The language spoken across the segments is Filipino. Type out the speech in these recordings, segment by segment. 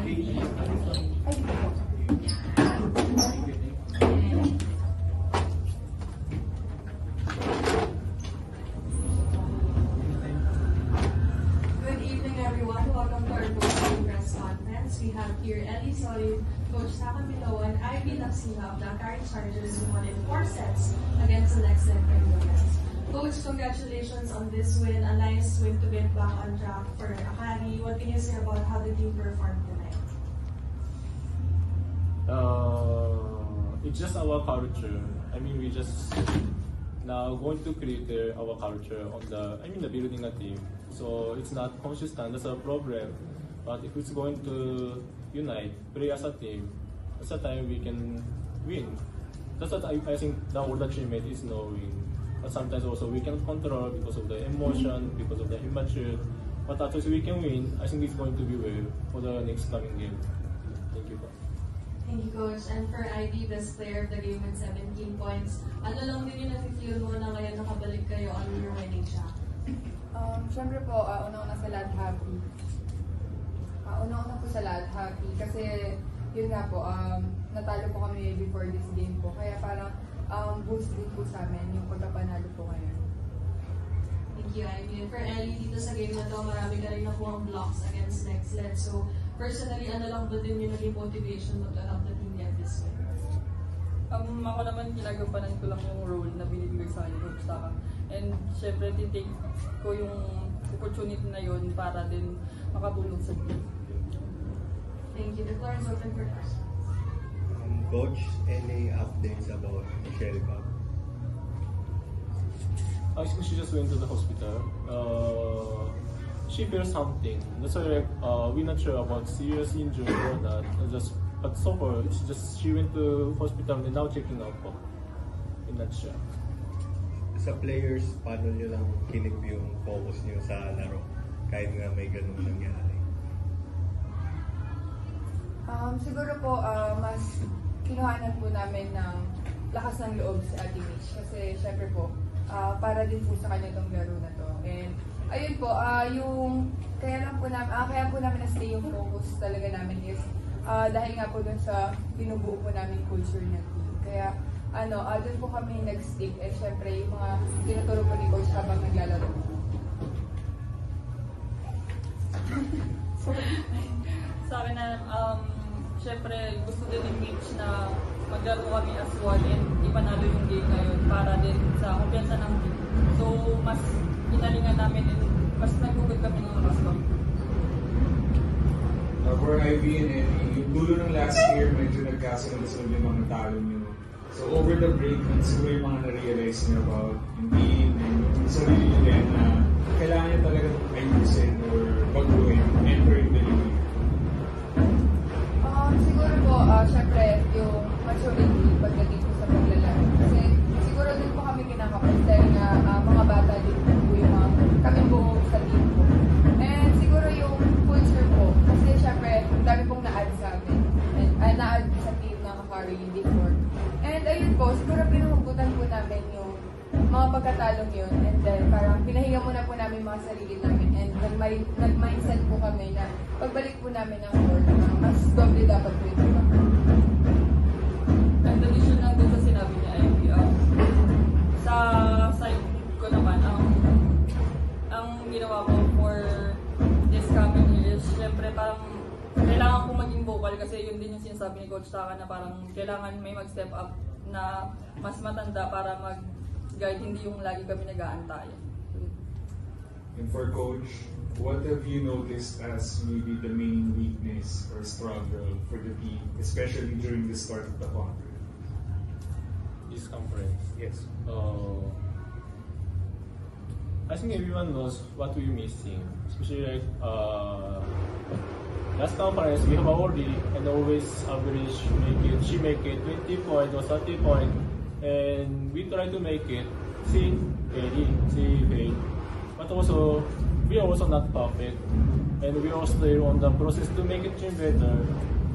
everyone. Welcome to our post-game press conference. We have here Ellie Soy, Coach Taka Miloan, Ivy Laksina of the Akari Chargers, who won in 4 sets against the next leg Women's. Coach, congratulations on this win, a nice win to get back on track for Akari. What can you say about how the team performed tonight? It's just our culture. I mean, we just now going to create our culture on the building a team. So it's not consistent, that's a problem. But if it's going to unite, play as a team, that's the time we can win. That's what I think that all the teammates is knowing. But sometimes also we can control because of the emotion, because of the immature. But at least we can win. I think it's going to be well for the next coming game. Thank you. Thank you, Coach. And for Ivy, best player of the game with 17 points. Ano lang din yung nafe-feel mo na ngayon nakabalik kayo on your winning shot? Siyempre po, una-una sa lahat happy. Una-una po sa lahat happy kasi yun nga po, natalo po kami before this game po. Kaya parang boost din po sa amin yung pagkapanalo po ngayon. Thank you, Ivy. And for Ellie, dito sa game na to, marami ka rin nakuha blocks against NextLed. So, personally, ano lang ba din yung naging motivation mo to help the team get this win? Ako naman, ginagampanan ko lang yung role na binibigay sa akin, Coach Taka. And syempre, titake ko yung opportunity na yun para din makatulong sa team. Thank you. The floor is open for questions. Coach, any updates about Michelle Bob? I think she just went to the hospital. She feels something. That's why we're not sure about serious injury or not. But so far, it's just she went to hospital and now checking up. In that sure. Sa players, paano nyo lang kinip yung focus nyo sa laro? Kahit nga may ganun nangyari. Siguro po, mas kinuhanan po namin ng lakas ng loob sa ating Mitch. Kasi syempre po, para din po sa kanya itong laro na to. And ayun po, kaya po namin na-stay yung focus talaga namin is dahil nga po dun sa binubuo po namin culture ng team. Kaya dun po kami nag-stick eh syempre yung mga tinuturo po ni Coach habang naglalaro. Sa akin na, syempre gusto din ni Mitch na maglaro kami as one and ipanalo yung game na yun para din sa kumpiyansa ng team. So, mas inalingan namin and mas nagugod kami ng gusto. For Ivy and Ellie, yung dulo ng last year, medyo nagkasunod-sunod yung mga talo nyo. So over the break, siguro yung mga na-realize nyo about yung team and yung sarili nyo din na kailangan nyo talaga ayusin or baguhin entering the league. Siguro po, syempre, yung maturity pagdating po sa paglalaro. Kasi siguro din po kami kinakapag dahil nga mga bata din po yung kami buo sa team po. And siguro yung culture po, kasi syempre, dami pong na-add sa amin. And na-add sa team ng Akari before. And ayun po, siguro pinuhugutan po namin yung mga pagkatalong yun. And then parang pinahinga muna po namin mga sarili namin. And nag-mindset po kami na pagbalik po namin ng court, mas doble dapat po ito. And addition lang din sa sinabi niya, Ivy, sa side ko naman, ang ginawa ko for this coming year is syempre parang kailangan ko maging vocal kasi yun din yung sinasabi ni Coach Taka na parang kailangan may mag-step up na mas matanda para mag-guide, hindi yung lagi kami nag-aantay. And for Coach, what have you noticed as maybe the main weakness or struggle for the team, especially during the start of the conference? This conference? Yes. I think everyone knows what we're missing, especially like last conference we have already and always average she make it 20 points or 30 points, and we try to make it. See, but also we are also not perfect, and we are still on the process to make it team better.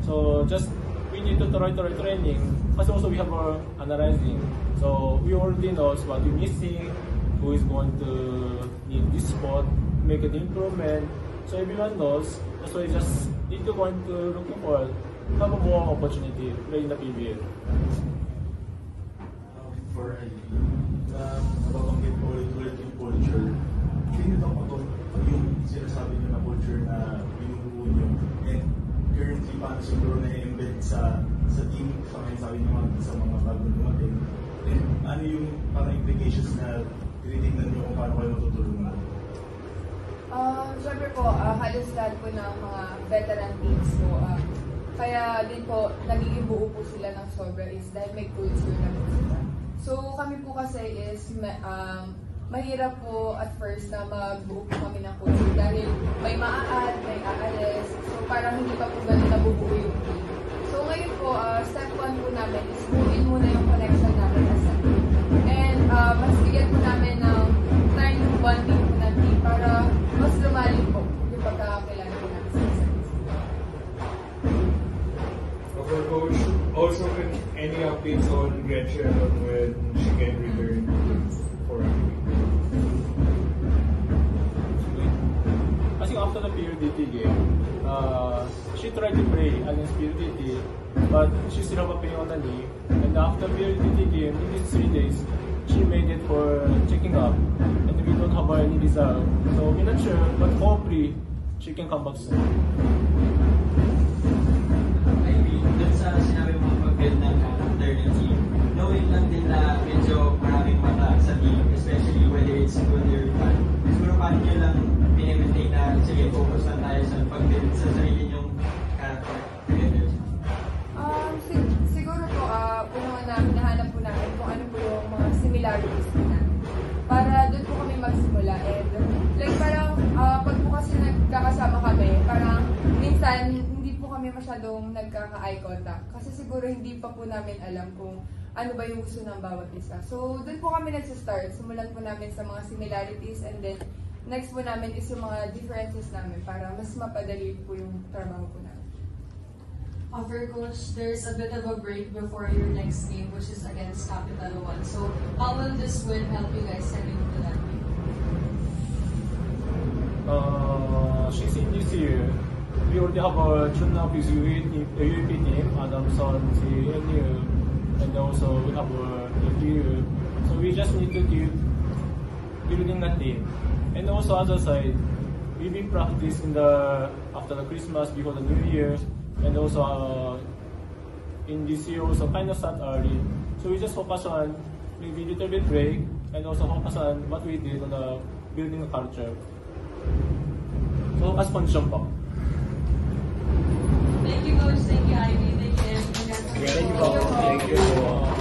So just we need to try training, but also we have our analyzing. So we already knows what we're missing, who is going to need this spot, make an improvement. So everyone knows. So we just need to going to looking for have a more opportunity to play in the PBL. For nababanggit po ulit yung culture. Hindi nyo ba yung sinasabi nyo na culture na binubuo nyo? And currently, paano siguro na-embed sa team, sa mga sabi nyo sa mga bagong dumating? And ano yung parang implications na tinitingnan nyo kung paano kayo matutulungan? Siyempre po, halos lahat po ng mga veteran teams po. Kaya din po, nagiging buo po sila ng sobra is dahil may culture na po sila. So kami po kasi is mahirap po at first na magbuo po kami ng culture dahil may maa-add, may aalis. So parang hindi pa po ganun nabubuo yung team. So ngayon po, step 1 po namin is buuin muna yung connection namin as a team. And mas bigyan po namin ng time bonding po ng team para mas lumalim po yung pagkakakilala po namin sa isa't isa. For Coach, also any updates on Gretchen when she can return for a week? I think after the PLDT game, she tried to play against PLDT, but she still have a pain on the knee. And after PLDT game, in these 3 days, she made it for checking up, and we don't have any result. So we're not sure, but hopefully she can come back soon. Doon sa sinabi mo pag-build ng alternity, knowing lang din na medyo maraming mata sa team, especially whether it's good or bad. Siguro paano nyo lang pinimintain na sige, focus lang tayo sa pag-build sa sarili nyong character together? Siguro po, una hinahanap po namin kung ano po yung mga similarities po namin. Para doon po kami magsimula. And like parang pag po kasi nagkakasama kami, parang minsan hindi po kami masyadong nagkaka-eye contact. Kasi siguro hindi pa po namin alam kung ano ba yung gusto ng bawat isa. So doon po kami nagsa-start. Simulan po namin sa mga similarities and then next po namin is yung mga differences namin para mas mapadali po yung trabaho po namin. For Coach, there's a bit of a break before your next game, which is against Capital One. So, how will this win help you guys heading into that game? She's in this year. We already have a tune up with UAP team, Adamson, CNU, and also we have a UU. So we just need to keep building that team. And also other side, we've been practicing after the Christmas, before the New Year. And also in this year also kind of start early. So we just focus on maybe little bit break and also focus on what we did on the building the culture. So focus condition po. Thank you Coach, thank you Ivy, thank you Ed. Thank you.